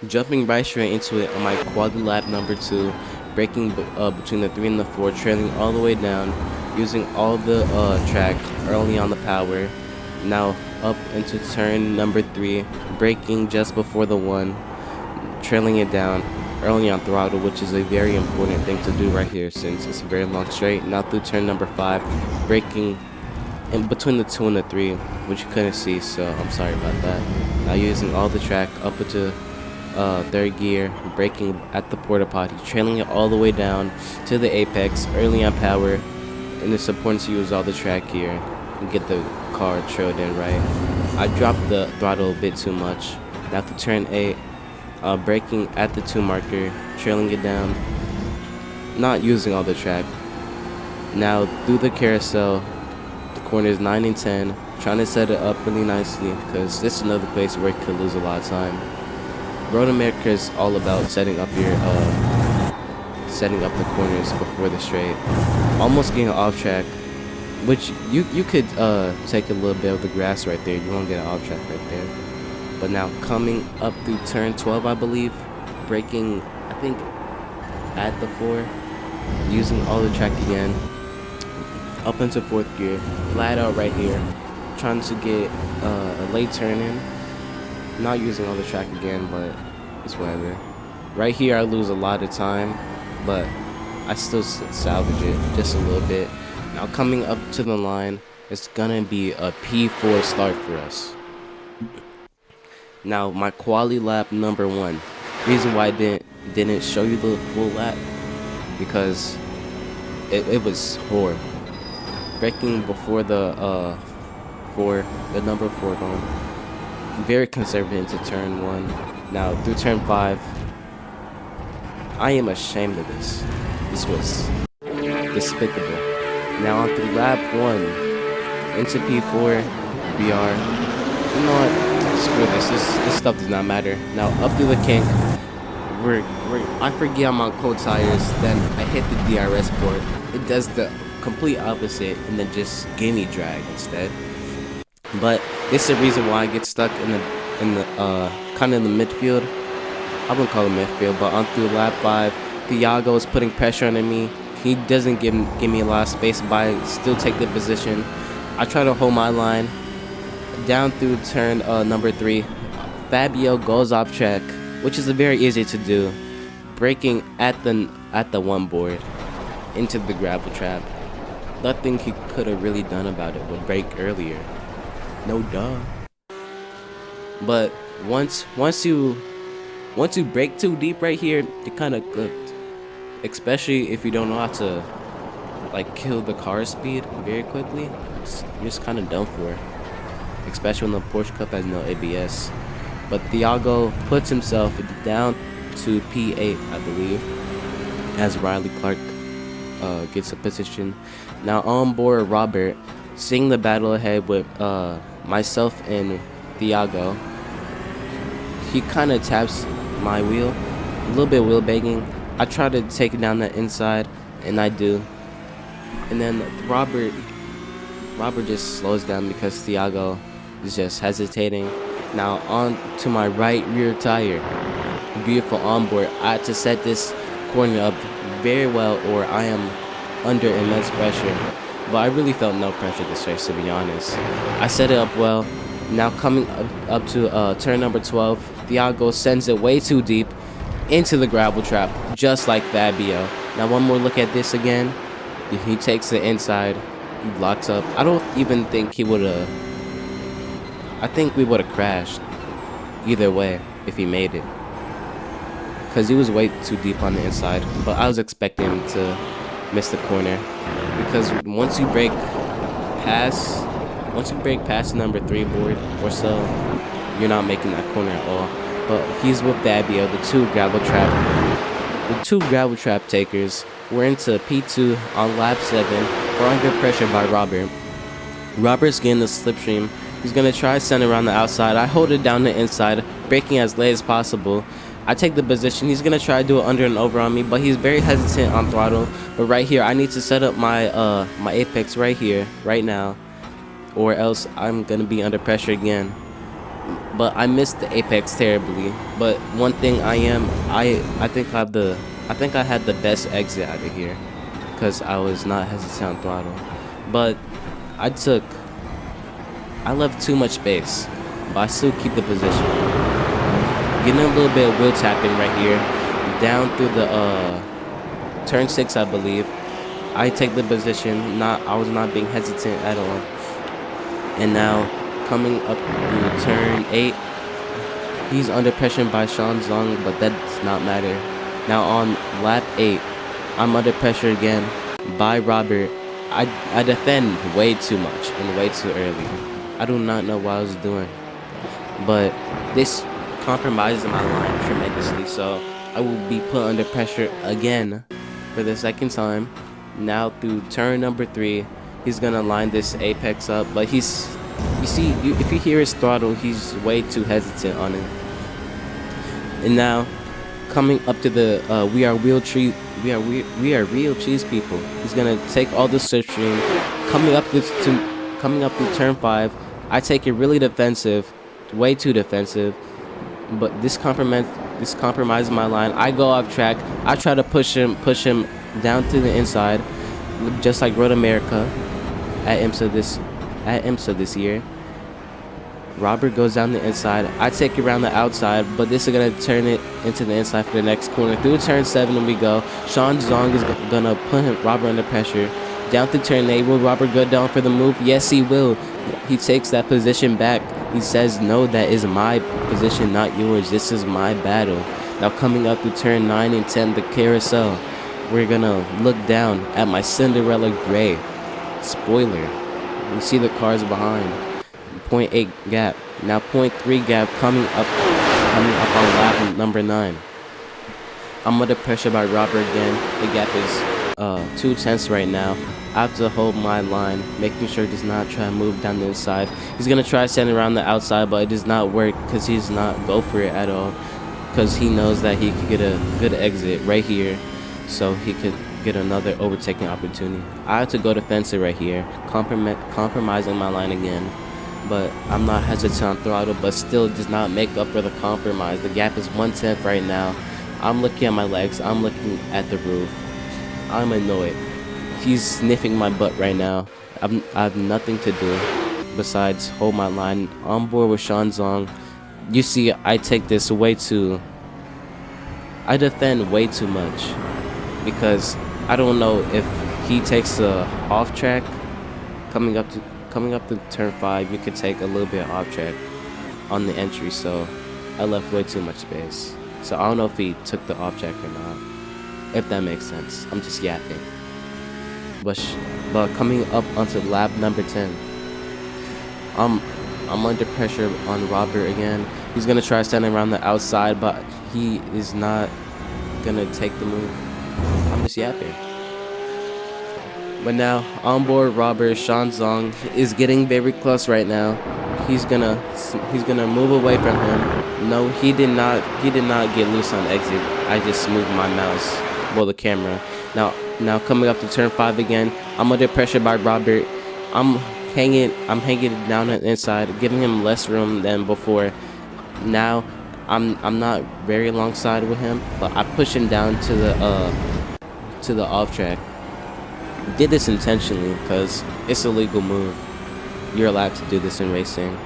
Jumping right straight into it on my quality lap number 2, braking between the 3 and the 4, trailing all the way down, using all the track early on the power. Now up into turn number 3, braking just before the 1, trailing it down early on throttle, which is a very important thing to do right here since it's a very long straight. Now through turn number 5, braking in between the 2 and the 3, which you couldn't see, so I'm sorry about that. Now using all the track up into third gear, braking at the porta potty, trailing it all the way down to the apex early on power, and it's important to use all the track here and get the car trailed in right. I dropped the throttle a bit too much. Now to turn 8, braking at the 2 marker, trailing it down, not using all the track. Now through the carousel, the corners 9 and 10, trying to set it up really nicely because this is another place where you could lose a lot of time. Road America is all about setting up your setting up the corners before the straight. Almost getting off track, which you could take a little bit of the grass right there. You won't get an off track right there. But now coming up through turn 12, I believe, braking, I think, at the 4, using all the track again, up into 4th gear, flat out right here, trying to get a late turn in. Not using all the track again, but it's whatever. Right here I lose a lot of time, but I still salvage it just a little bit. Now coming up to the line, it's gonna be a P4 start for us. Now my quality lap number 1. Reason why I didn't show you the full lap, because it was horrible. Braking before the number 4 going. Very conservative into turn 1. Now through turn 5, I am ashamed of this. This was despicable. Now on through lap 1 into P4, we are, you know what? Screw this. This stuff does not matter. Now up through the kink, I forget I'm on cold tires. Then I hit the DRS port. It does the complete opposite and then just gimme drag instead. But this is the reason why I get stuck in the kind of in the midfield. I wouldn't call it midfield, but on through lap 5, Thiago is putting pressure on me. He doesn't give me a lot of space, but I still take the position. I try to hold my line. Down through turn number 3, Fabio goes off track, which is very easy to do. Braking at the 1 board into the gravel trap. Nothing he could have really done about it would brake earlier. No duh. But once you brake too deep right here, you're kind of cooked. Especially if you don't know how to like kill the car speed very quickly, you're just kind of done for. Especially when the Porsche Cup has no ABS. But Thiago puts himself down to P8, I believe, as Riley Clark gets a position. Now on board Robert, seeing the battle ahead with myself and Thiago, he kind of taps my wheel, a little bit wheel begging. I try to take it down the inside, and I do. And then Robert just slows down because Thiago is just hesitating. Now on to my right rear tire, beautiful onboard. I had to set this corner up very well, or I am under immense pressure. But I really felt no pressure this race, to be honest. I set it up well. Now coming up to turn number 12, Thiago sends it way too deep into the gravel trap, just like Fabio. Now one more look at this again. He takes the inside, he blocks up. I don't even think he would have, I think we would have crashed either way if he made it, because he was way too deep on the inside. But I was expecting him to miss the corner, because once you break past number 3 board or so, you're not making that corner at all. But he's with Fabio, the two gravel trap takers. We're into P2 on lap 7. We're under pressure by Robert. Robert's getting the slipstream. He's gonna try to send it around the outside. I hold it down the inside, braking as late as possible. I take the position. He's gonna try to do it under and over on me, but he's very hesitant on throttle. But right here, I need to set up my my apex right here, right now, or else I'm gonna be under pressure again. but I missed the apex terribly. But one thing I think I had the best exit out of here, because I was not hesitant on throttle. But I left too much space, but I still keep the position. Getting a little bit of wheel tapping right here, down through the turn 6, I believe. I take the position. I was not being hesitant at all. And now coming up through turn 8, he's under pressure by Sean Zong, but that does not matter. Now on lap 8, I'm under pressure again by Robert. I defend way too much and way too early. I do not know what I was doing, but this compromises my line tremendously, so I will be put under pressure again for the second time. Now through turn number 3, he's gonna line this apex up, but if you hear his throttle, he's way too hesitant on it. And now coming up to the we are real cheese people. He's gonna take all the slipstream. Coming up through turn 5, I take it really defensive, way too defensive. But this compromises my line. I go off track. I try to push him down to the inside, just like Road America at IMSA this year. Robert goes down the inside. I take it around the outside, but this is gonna turn it into the inside for the next corner. Through turn 7 we go. Sean Zong is gonna put Robert under pressure. Down through turn 8, will Robert go down for the move? Yes, he will. He takes that position back. He says, no, that is my position, not yours. This is my battle. Now coming up through turn 9 and 10, the carousel. We're gonna look down at my Cinderella Gray. Spoiler. You see the cars behind. 0.8 gap. Now 0.3 gap coming up on lap number 9. I'm under pressure by Robert again. The gap is 2 tenths right now. I have to hold my line, making sure he does not try to move down the inside. He's gonna try standing around the outside, but it does not work because he's not go for it at all. Because he knows that he could get a good exit right here, so he could get another overtaking opportunity. I have to go defensive right here, compromising my line again. But I'm not hesitant on throttle, but still does not make up for the compromise. The gap is 1/10 right now. I'm looking at my legs. I'm looking at the roof. I'm annoyed. He's sniffing my butt right now. I have nothing to do besides hold my line. On board with Sean Zong. You see, I defend way too much, because I don't know if he takes a off track. Coming up to turn 5, you could take a little bit off track on the entry, so I left way too much space. So I don't know if he took the off track or not, if that makes sense. I'm just yapping. But coming up onto lap number 10, I'm under pressure on Robert again. He's gonna try standing around the outside, but he is not gonna take the move. I'm just yapping. But now on board Robert, Sean Zong is getting very close right now. He's gonna move away from him. No, he did not get loose on exit. I just moved my mouse, well, the camera. Now coming up to turn 5 again, I'm under pressure by Robert. I'm hanging down on the inside, giving him less room than before. Now I'm not very alongside with him, but I push him down to the off track. Did this intentionally because it's a legal move. You're allowed to do this in racing.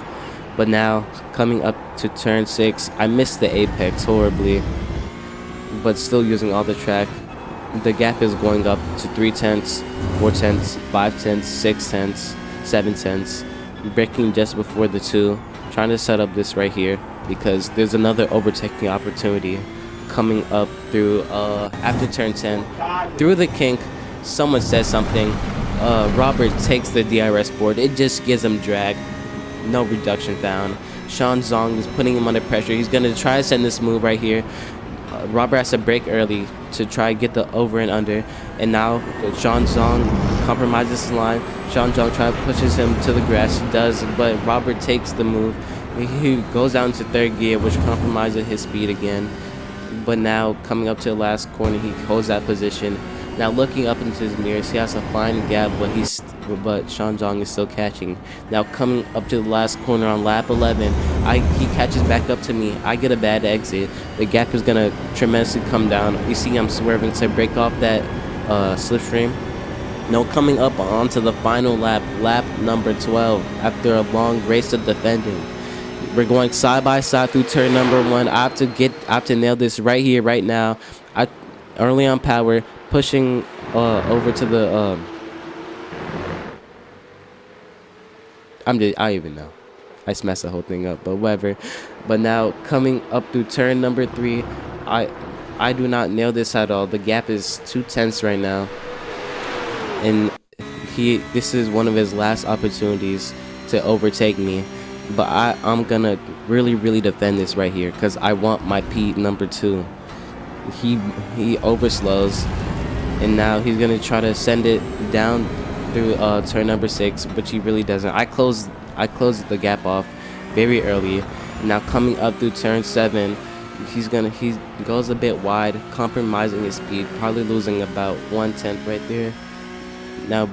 But now coming up to turn 6, I missed the apex horribly, but still using all the track. The gap is going up to 3 tenths, 4 tenths, 5 tenths, 6 tenths, 7 tenths. Braking just before the 2. Trying to set up this right here because there's another overtaking opportunity coming up through after turn 10. Through the kink, someone says something. Robert takes the DRS board. It just gives him drag. No reduction found. Sean Zong is putting him under pressure. He's going to try to send this move right here. Robert has to brake early to try to get the over and under. And now Sean Zong compromises his line. Sean Zong pushes him to the grass. He does, but Robert takes the move. He goes down to 3rd gear, which compromises his speed again. But now coming up to the last corner, he holds that position. Now looking up into his mirrors, he has a fine gap, but but Sean Zhang is still catching. Now coming up to the last corner on lap 11, he catches back up to me. I get a bad exit. The gap is gonna tremendously come down. You see I'm swerving to break off that slipstream. No, coming up onto the final lap, lap number 12, after a long race of defending. We're going side by side through turn number 1. I have to nail this right here, right now. Early on power, pushing over to the I don't even know. I just messed the whole thing up, but whatever. But now coming up through turn number 3, I do not nail this at all. The gap is too tense right now, and this is one of his last opportunities to overtake me. But I'm gonna really defend this right here because I want my P number 2. He overslows, and now he's gonna try to send it down through turn number 6, but he really doesn't. I closed the gap off very early. Now coming up through turn 7, he goes a bit wide, compromising his speed, probably losing about 1/10 right there. Now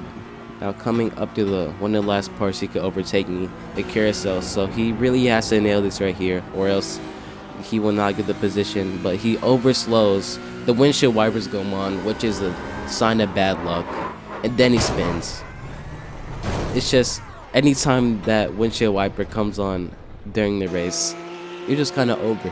coming up to one of the last parts he could overtake me, the carousel. So he really has to nail this right here, or else he will not get the position. But he overslows. The windshield wipers go on, which is a sign of bad luck, and then he spins. It's just anytime that windshield wiper comes on during the race, you're just kind of over.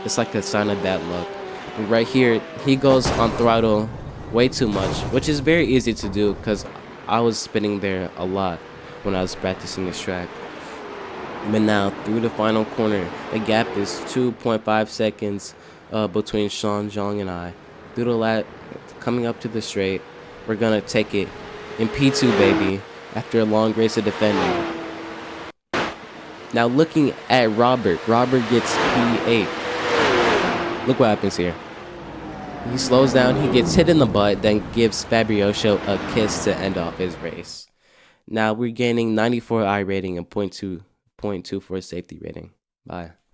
It's like a sign of bad luck. But right here, he goes on throttle way too much, which is very easy to do because I was spinning there a lot when I was practicing this track. But now through the final corner, the gap is 2.5 seconds between Sean Zhang and I. Through the coming up to the straight, we're gonna take it in P2, baby, after a long race of defending. Now looking at Robert gets P8. Look what happens here. He slows down, he gets hit in the butt, then gives Fabriosho a kiss to end off his race. Now we're gaining 94 I rating and 0.2 for a safety rating. Bye.